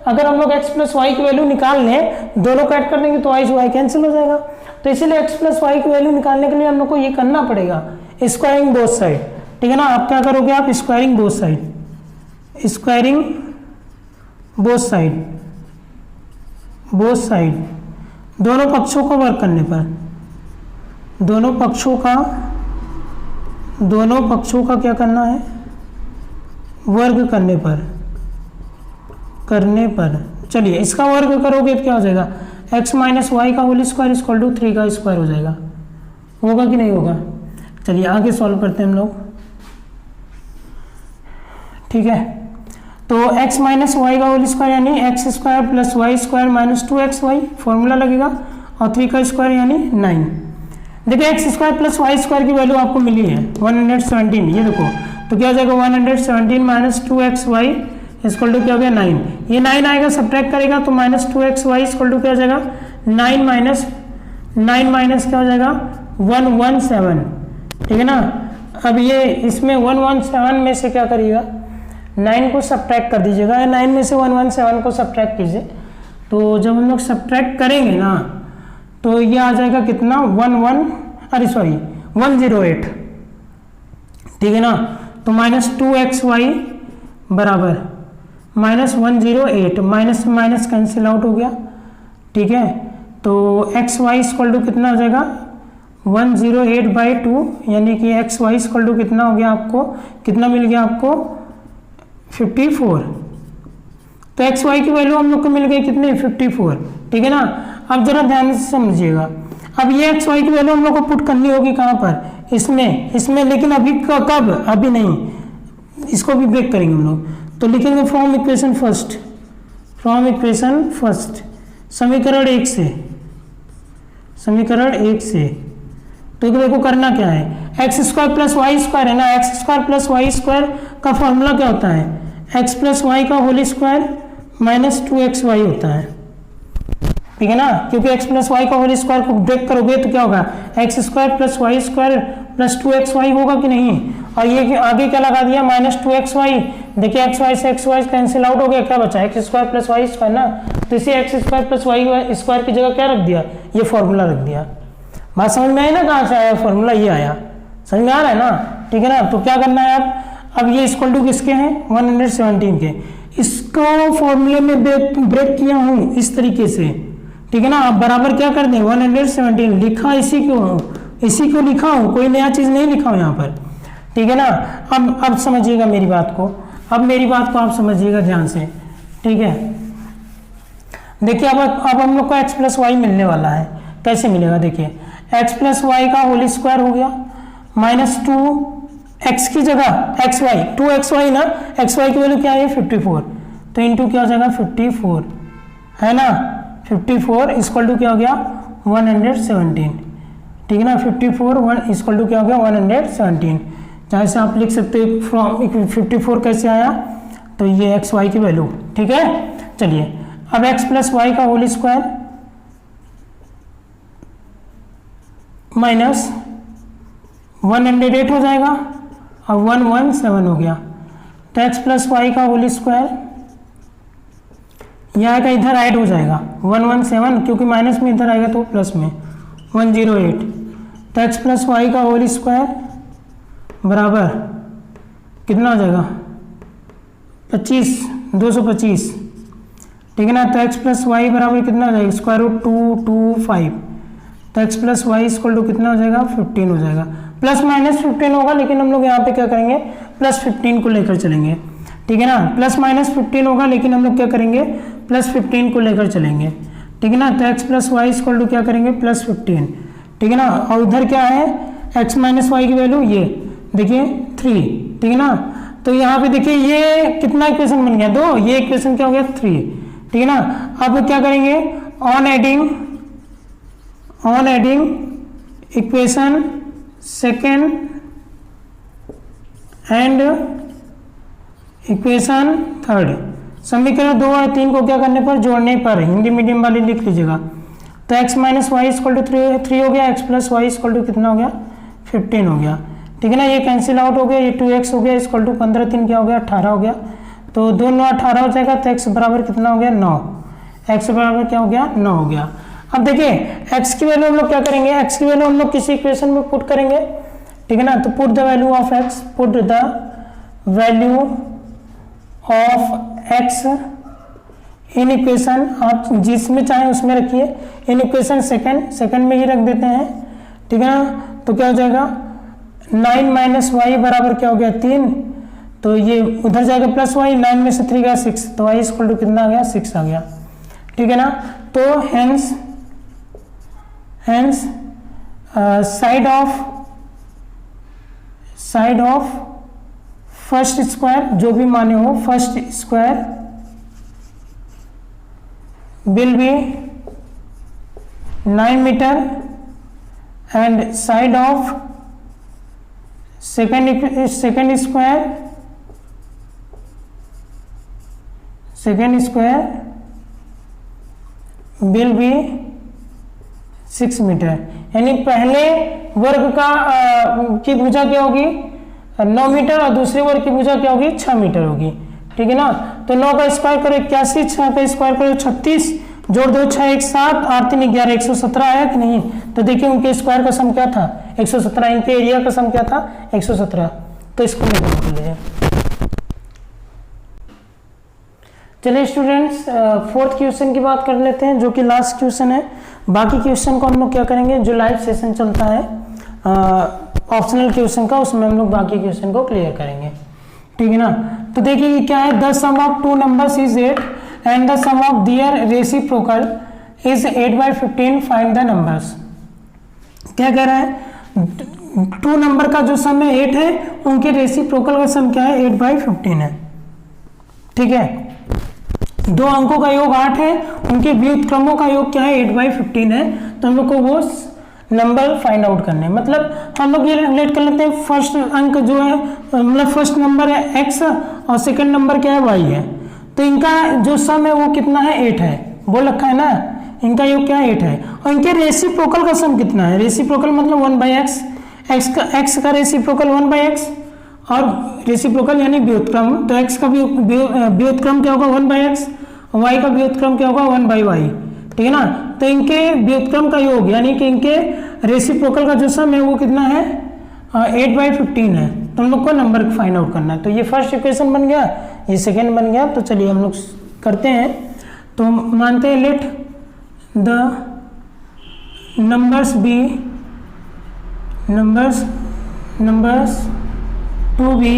अगर हम लोग x प्लस वाई की वैल्यू निकाल लें, दोनों को ऐड कर देंगे तो y कैंसिल हो जाएगा। तो इसीलिए x प्लस वाई की वैल्यू निकालने के लिए हम लोग को ये करना पड़ेगा, स्क्वायरिंग बोथ साइड, ठीक है ना। आप क्या करोगे, आप squaring both side, squaring both side, both side, दोनों पक्षों का वर्क करने पर, दोनों पक्षों का क्या करना है, वर्ग करने पर चलिए इसका वर्ग करोगे तो क्या हो जाएगा, x माइनस वाई का होल स्क्वायर इक्वल टू 3 का स्क्वायर हो जाएगा। होगा कि नहीं होगा। चलिए आगे सॉल्व करते हैं हम लोग, ठीक है। तो x माइनस वाई का होल स्क्वायर यानी x square plus y square minus 2xy formula लगेगा, और 3 का स्क्वायर यानी 9। देखिए x square plus y square की वैल्यू आपको मिली है 117, ये देखो। तो क्या हो जाएगा 117 माइनस 2xy इक्वल टू क्या हो गया 9। ये 9 आएगा, सब्ट्रैक्ट करेगा तो माइनस 2xy इक्वल टू क्या हो जाएगा 9 माइनस क्या हो जाएगा 117, ठीक है ना। अब ये इसमें 117 में से क्या करिएगा, 9 को सब्ट्रैक्ट कर दीजिएगा, 9 में से 117 को सब्ट्रैक्ट कीजिए। तो जब हम लोग सब्ट्रैक्ट करेंगे ना तो ये आ जाएगा कितना 108, ठीक है ना। तो माइनस 2xy बराबर minus 108, minus minus cancel out हो गया, ठीक है। तो xy इक्वल टू कितना हो जाएगा 108/2, यानी कि xy इक्वल टू कितना हो गया, आपको कितना मिल गया, आपको 54। तो xy की वैल्यू हम लोग को मिल गई कितनी 54, ठीक है ना। अब जरा ध्यान से समझिएगा, अब ये xy की वैल्यू हम लोग को पुट करनी होगी कहाँ पर, इसमें लेकिन अभी कब, अभी नहीं, इसको भी ब्रेक करेंगे हम लोग। तो लिखेंगे फ्रॉम इक्वेशन फर्स्ट, समीकरण 1 से। तो देखो करना क्या है, x square plus y square है ना, x square plus y square का फॉर्मूला क्या होता है, एक्स प्लस वाई का होल स्क्वायर माइनस 2xy होता है, ठीक है ना। क्योंकि x प्लस वाई का होल स्क्वायर को ब्रेक करोगे तो क्या होगा, x square plus y square plus 2xy होगा कि नहीं। और ये आगे क्या लगा दिया माइनस 2xy, देखिए xy से xy कैंसिल आउट हो गया, क्या बचा x square plus y square ना। तो इसे x square plus y square की जगह क्या रख दिया, ये फॉर्मूला रख दिया। बात समझ में आई ना, कहाँ से आया फॉर्मूला, ये आया, समझ में आ रहा है ना, ठीक है ना। तो क्या करना है अब ये इक्वल टू किसके हैं 117 के, इसको फॉर्मूले में ब्रेक किया हूँ इस तरीके से, ठीक है ना। अब बराबर क्या कर दें 117 लिखा, इसी को लिखा हूँ, कोई नया चीज नहीं लिखा हूँ यहाँ पर, ठीक है ना। अब समझिएगा मेरी बात को, आप समझिएगा ध्यान से, ठीक है। देखिए अब हम लोग को x प्लस वाई मिलने वाला है, कैसे मिलेगा, देखिए x प्लस वाई का होल स्क्वायर हो गया माइनस 2x की जगह xy 2xy ना, xy की वैल्यू क्या है 54, तो इंटू क्या हो जाएगा 54 है ना, 54 इक्वल टू क्या हो गया 117, ठीक है ना। 54 इक्वल टू क्या हो गया 117। चाहे से आप लिख सकते हो फ्रॉम 54 कैसे आया, तो ये xy की वैल्यू, ठीक है। चलिए अब x प्लस वाई का होल स्क्वायर माइनस 108 हो जाएगा और 117 हो गया। तो x प्लस वाई का होल स्क्वायर यहाँ का इधर ऐड हो जाएगा 117, क्योंकि माइनस में इधर आएगा तो प्लस में 108। तो x प्लस वाई का होल स्क्वायर बराबर कितना हो जाएगा 225, ठीक है ना। तो x प्लस वाई बराबर कितना हो जाएगा स्क्वायर रूट 225। तो x plus y equal to कितना हो जाएगा 15 हो जाएगा, प्लस माइनस 15 होगा, लेकिन हम लोग यहाँ पे क्या करेंगे प्लस 15 को लेकर चलेंगे, ठीक है ना। प्लस माइनस 15 होगा, लेकिन हम लोग क्या करेंगे प्लस 15 को लेकर चलेंगे, ठीक है ना। तो x plus y equal to क्या करेंगे प्लस 15, ठीक है ना, और उधर क्या है x माइनस वाई की वैल्यू ये देखिए 3, ठीक है ना। तो यहाँ पे देखिए ये कितना इक्वेशन बन गया 2, ये इक्वेशन क्या हो गया 3, ठीक है ना। अब क्या करेंगे on adding equation second and equation third, समीकरण 2 और 3 को क्या करने पर जोड़ने पर, हिंदी मीडियम वाले लिख लीजिएगा। तो x minus y equal to 3 हो गया, x plus y equal to कितना हो गया 15 हो गया, ठीक है ना। ये कैंसिल आउट हो गया, ये 2x हो गया इक्वल टू 15 3 क्या हो गया 18 हो गया। तो 2 9 18 हो जाएगा, तो x बराबर कितना हो गया 9, x बराबर क्या हो गया 9 हो गया। अब देखिए x की वैल्यू हम लोग क्या करेंगे, x की वैल्यू हम लोग किसी इक्वेशन में पुट करेंगे, ठीक है ना। तो put the value of x, put the value of x in equation, आप जिसमें चाहे उसमें रखिए, इन इक्वेशन सेकंड में ही रख देते हैं, ठीक है ना। तो क्या हो जाएगा 9 माइनस वाई बराबर क्या हो गया 3, तो ये उधर जाएगा प्लस वाई, 9 में से 3 गया 6, तो वाई इक्वल टू कितना आ गया 6 आ गया, ठीक है ना। तो hence side of first square, जो भी माने हो, first square will be 9 meter and side of second square will be 6 metre, यानी पहले वर्ग का की भुजा क्या होगी 9 मीटर और दूसरे वर्ग की भुजा क्या होगी 6 मीटर होगी, ठीक है ना। तो 9 का स्क्वायर करो 81, 6 का स्क्वायर करो 36, जोड़ दो 6 1 7 8 3 11 117 आया कि नहीं। तो देखिए उनके स्क्वायर का सम क्या था 117, इनके एरिया का सम क्या था 117, तो इसको निकाल लीजिए। चलिए स्टूडेंट्स फोर्थ क्वेश्चन की बात कर लेते हैं, जो कि लास्ट क्वेश्चन है। बाकी क्वेश्चन को हम लोग क्या करेंगे, जो लाइव सेशन चलता है ऑप्शनल क्वेश्चन का, उसमें हम लोग बाकी क्वेश्चन को क्लियर करेंगे, ठीक है ना। तो देखिए क्या है, the sum of 2 numbers is 8 and the sum of their reciprocal is 8/15, find the numbers. क्या कह रहा है 2 नंबर का जो सम है 8 है, उनके रेसिप्रोकल का सम क्या है 8/15 है, ठीक है। 2 अंकों का योग 8 है, उनके व्युत्क्रमों का योग क्या है 8/15 है। तो हम लोग को वो नंबर फाइंड आउट करने, मतलब हम लोग ये रिलेट कर लेते हैं, फर्स्ट अंक जो है मतलब फर्स्ट नंबर है x और सेकंड नंबर क्या है y है, तो इनका जो सम है वो कितना है 8 है, बोल रखा है ना, इनका योग क्या है 8 है। और इनके रेसिप्रोकल का सम कितना है, रेसिप्रोकल मतलब 1/x, x का रेसिप्रोकल 1/x और रेसिप्रोकल यानी व्युत्क्रम, तो x का व्युत्क्रम क्या होगा 1/x, y का व्युत्क्रम क्या होगा 1/y, ठीक है ना। तो इनके व्युत्क्रम का योग यानी कि इनके रेसिप्रोकल का जो सम है वो कितना है 8/15 है। तो हम लोग को नंबर फाइंड आउट करना है। तो ये फर्स्ट इक्वेशन बन गया, ये सेकेंड बन गया। तो चलिए हम लोग करते हैं, तो मानते हैं let the numbers be to be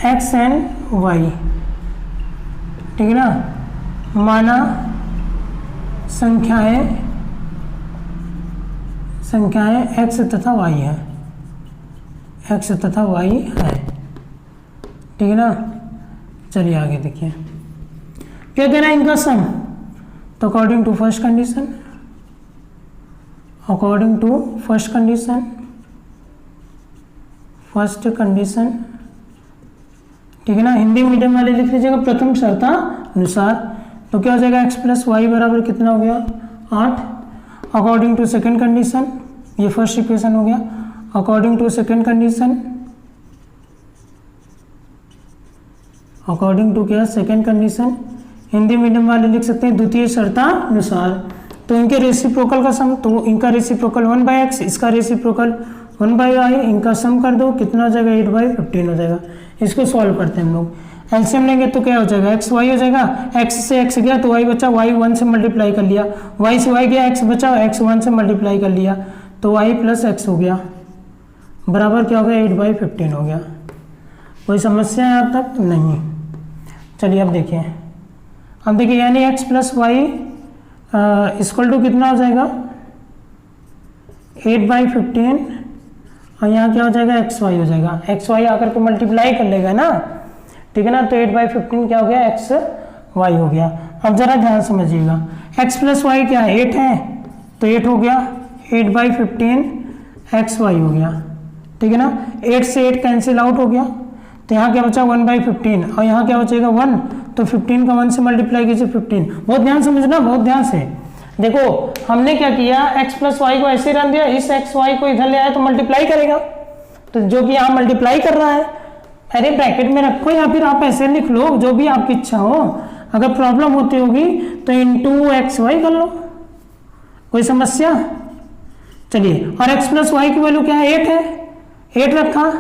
x and y, ठीक है ना। माना संख्याएं x तथा y है, x तथा y है, ठीक है ना। चलिए आगे देखिए क्या कह रहा है इनका सम। तो अकॉर्डिंग टू फर्स्ट कंडीशन, ठीक है ना। हिंदी मीडियम वाले लिख लीजिएगा प्रथम शर्तानुसार। तो क्या हो जाएगा x प्लस वाई बराबर कितना हो गया 8, अकॉर्डिंग टू सेकेंड कंडीशन, ये फर्स्ट इक्वेशन हो गया। According to second condition, according to क्या सेकेंड कंडीशन, हिंदी मीडियम वाले लिख सकते हैं द्वितीय शर्तानुसार। तो इनके रेसिप्रोकल का सम, तो इनका रेसिप्रोकल 1/x, इसका रेसिप्रोकल 1/y, इनका सम कर दो कितना हो जाएगा 8/15 हो जाएगा। इसको सॉल्व करते हैं हम लोग, एलसीएम लेंगे तो क्या हो जाएगा x y हो जाएगा, x से x गया तो y बचा, y 1 से मल्टीप्लाई कर लिया, y से y गया x बचा, x 1 से मल्टीप्लाई कर लिया, तो y प्लस x हो गया बराबर क्या हो गया 8/15 हो गया। कोई समस्या है यहाँ तक? नहीं। चलिए अब देखिए, यानी x plus y equal to कितना हो जाएगा 8/15 और यहाँ क्या हो जाएगा एक्स वाई हो जाएगा, एक्स वाई आकर के मल्टीप्लाई कर लेगा ना, ठीक है ना। तो 8/15 क्या हो गया, एक्स वाई हो गया। अब जरा ध्यान समझिएगा, x प्लस वाई क्या है, 8 है, तो 8 हो गया, 8/15 एक्स वाई हो गया, ठीक है ना। 8 से 8 कैंसिल आउट हो गया, तो यहाँ क्या बचा 1/15 और यहाँ क्या बचेगा 1, तो 15 का 1 से मल्टीप्लाई कीजिए 15। बहुत ध्यान समझना, बहुत ध्यान से देखो, हमने क्या किया, x प्लस वाई को ऐसे रन दिया, इस एक्स वाई को इधर ले आया तो मल्टीप्लाई करेगा, तो जो कि यहाँ मल्टीप्लाई कर रहा है, अरे ब्रैकेट में रखो या फिर आप ऐसे लिख लो, जो भी आपकी इच्छा हो। अगर प्रॉब्लम होती होगी तो इंटू एक्स वाई कर लो, कोई समस्या। चलिए, और x प्लस वाई की वैल्यू क्या है, 8 है, 8 रखा,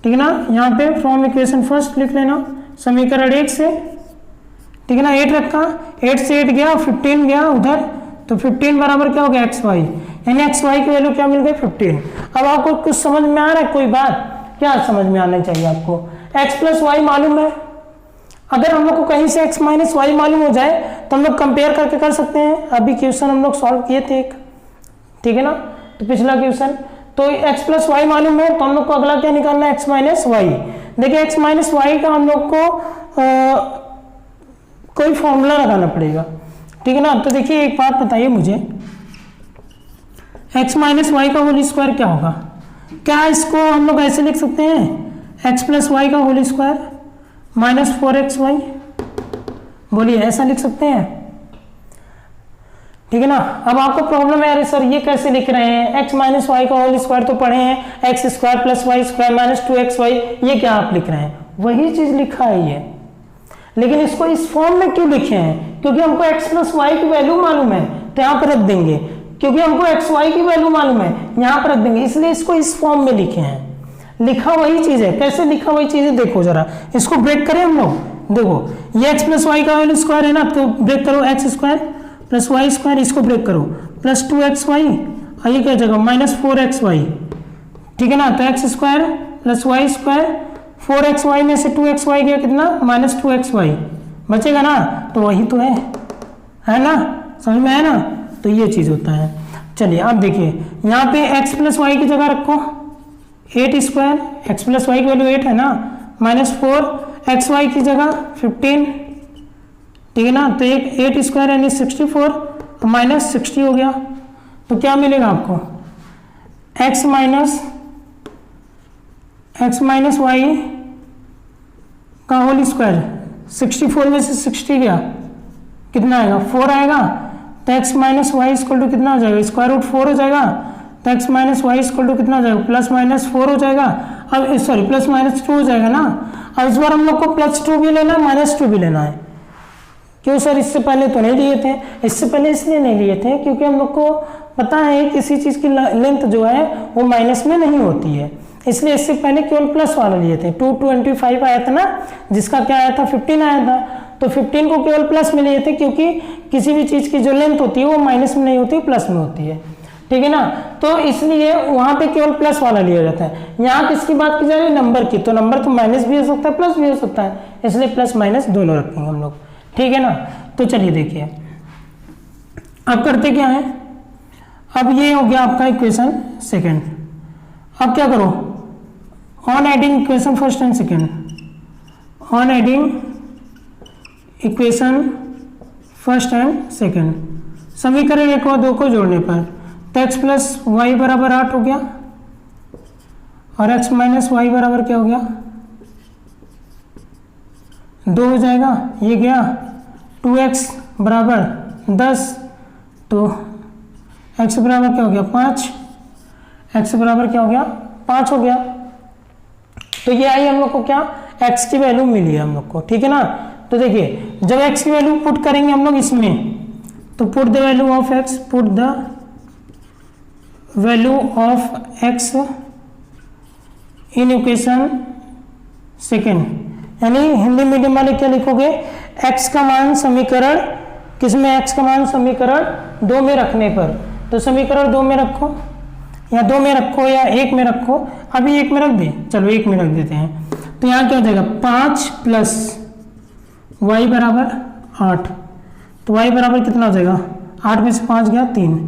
ठीक है ना। यहाँ पे फ्रॉम इक्वेशन फर्स्ट लिख लेना, समीकरण 1 से, ठीक है ना। 8 रखा, 8 से 8 गया, 15 गया उधर, तो 15 बराबर क्या हो गया एक्स वाई, यानी एक्स वाई की वैल्यू क्या मिल गई 15। अब आपको कुछ समझ में आ रहा है, कोई बात क्या समझ में आना चाहिए आपको, x प्लस वाई मालूम है, अगर हम लोग को कहीं से x माइनस वाई मालूम हो जाए तो हम लोग कंपेयर करके कर सकते हैं। अभी क्वेश्चन हम लोग सॉल्व किए थे एक, ठीक है ना, तो पिछला क्वेश्चन, तो x प्लस वाई मालूम है, तो हम लोग को अगला क्या निकालना है, x माइनस वाई। देखिए x माइनस वाई का हम लोग को कोई फॉर्मूला लगाना पड़ेगा, ठीक है ना। तो देखिए एक बात बताइए मुझे, x माइनस वाई का होल स्क्वायर क्या होगा, क्या इसको हम लोग ऐसे लिख सकते हैं, x प्लस वाई का होल स्क्वायर माइनस 4xy, बोलिए ऐसा लिख सकते हैं, ठीक है ना। अब आपको प्रॉब्लम है, अरे सर ये कैसे लिख रहे हैं, x माइनस वाई का होल स्क्वायर तो पढ़े हैं, x square plus y square minus 2xy, ये क्या आप लिख रहे हैं, वही चीज लिखा है ये, लेकिन इसको इस फॉर्म में क्यों लिखे हैं, क्योंकि हमको x प्लस वाई की वैल्यू मालूम है तो यहाँ पर रख देंगे, क्योंकि हमको एक्स वाई की वैल्यू मालूम है यहाँ पर रख देंगे, इसलिए इसको इस फॉर्म में लिखे हैं। लिखा वही चीज है, कैसे लिखा वही चीज है, देखो जरा इसको ब्रेक करें हम लोग, देखो ये x प्लस वाई का होल स्क्वायर है ना, तो ब्रेक करो x square plus y square, इसको ब्रेक करो प्लस 2xy और ये क्या जगह माइनस 4xy, ठीक है ना। तो x square plus y square, 4xy में से 2xy गया कितना, माइनस 2xy बचेगा ना, तो वही तो है ना, समझ में है ना। तो ये चीज होता है। चलिए अब देखिए यहाँ पे x प्लस वाई की जगह रखो 8 स्क्वायर, एक्स प्लस वाई की वैल्यू 8 है ना, माइनस 4xy की जगह 15, ठीक है ना। तो एक 8 स्क्वायर यानी 64 तो माइनस 60 हो गया, तो क्या मिलेगा आपको, x माइनस वाई का होल स्क्वायर, 64 में से 60 गया कितना आएगा, 4 आएगा, तो x minus y equal to कितना हो जाएगा, स्क्वायर रूट 4 हो जाएगा, तो x minus y equal to कितना हो जाएगा, प्लस माइनस 4 हो जाएगा, अब सॉरी प्लस माइनस 2 हो जाएगा ना। अब इस बार हम लोग को प्लस 2 भी लेना है, माइनस 2 भी लेना है, क्यों सर इससे पहले तो नहीं लिए थे, इससे पहले इसलिए नहीं लिए थे क्योंकि हम लोग को पता है किसी चीज़ की लेंथ जो है वो माइनस में नहीं होती है, इसलिए इससे पहले केवल प्लस वाला लिए थे। 225 आया था ना, जिसका क्या आया था 15 आया था, तो 15 को केवल प्लस में लिए थे क्योंकि किसी भी चीज़ की जो लेंथ होती है वो माइनस में नहीं होती, प्लस में होती है, ठीक है ना। तो इसलिए वहाँ पे केवल प्लस वाला लिया जाता है। यहाँ किसकी बात की जा रही है, नंबर की, तो नंबर तो माइनस भी हो सकता है प्लस भी हो सकता है, इसलिए प्लस माइनस दोनों रखेंगे हम लोग, ठीक है ना। तो चलिए देखिए अब करते क्या है, अब ये हो गया आपका इक्वेशन सेकेंड। अब क्या करो, on adding equation first and second, on adding equation first and second, समीकरण 1 और 2 को जोड़ने पर तो x प्लस वाई बराबर 8 हो गया और x माइनस वाई बराबर क्या हो गया 2 हो जाएगा, ये गया 2x बराबर 10, तो x बराबर क्या हो गया 5, x बराबर क्या हो गया 5 हो गया। तो ये आई हम लोग को क्या, x की वैल्यू मिली है हम लोग को, ठीक है ना। तो देखिए जब x की वैल्यू पुट करेंगे हम लोग इसमें, तो put the value of x, put the value of x in equation second, यानी हिंदी मीडियम वाले क्या लिखोगे, x का मान समीकरण किसमें, x का मान समीकरण 2 में रखने पर, तो समीकरण 2 में रखो या 2 में रखो या 1 में रखो, अभी 1 में रख दे, चलो 1 में रख देते हैं। तो यहाँ क्या हो जाएगा 5 प्लस y बराबर 8, तो y बराबर कितना हो जाएगा 8 में से 5 गया 3,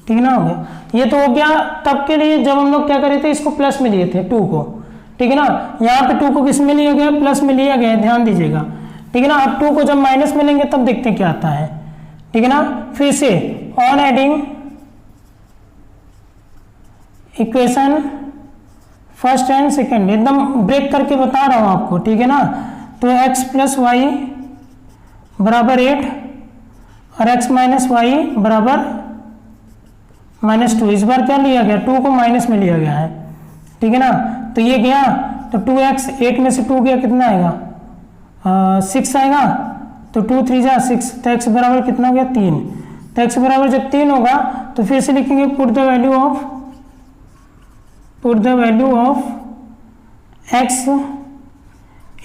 ठीक है ना, हो गया। ये तो हो गया तब के लिए जब हम लोग क्या करे थे, इसको प्लस में लिए थे 2 को, ठीक है ना। यहाँ पे 2 को किस में लिया गया, प्लस में लिया गया, ध्यान दीजिएगा, ठीक है ना। अब 2 को जब माइनस में लेंगे तब देखते हैं क्या आता है, ठीक है ना। फिर से on adding equation first and second, एकदम ब्रेक करके बता रहा हूं आपको, ठीक है ना। तो x प्लस वाई बराबर 8 और x माइनस वाई बराबर -2। इस बार क्या लिया गया, 2 को माइनस में लिया गया है, ठीक है ना। तो ये गया, तो 2x, 8 में से 2 गया, कितना आएगा, 6 आएगा। तो 2 3 जा 6, तो x बराबर कितना हो गया, 3। तो x बराबर जब 3 होगा तो फिर से लिखेंगे put the value of x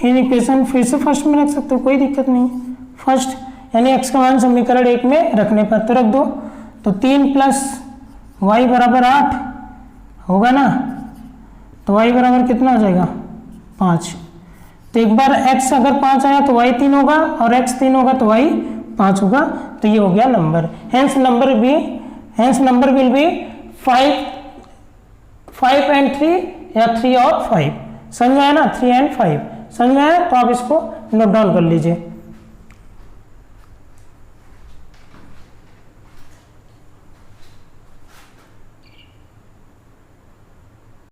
in equation, फिर से फर्स्ट में रख सकते हो, कोई दिक्कत नहीं, फर्स्ट यानी x का मान समीकरण 1 में रखने पर तो रख दो। तो 3 प्लस y बराबर 8 होगा ना, तो y बराबर कितना हो जाएगा, 5। तो एक बार x अगर 5 आया तो y 3 होगा, और x 3 होगा तो y 5 होगा। तो ये हो गया number, hence number will be 5 and 3 या 3 और 5। समझ में आया ना, 3 एंड 5 समझ में आया, तो आप इसको नोट डाउन कर लीजिए।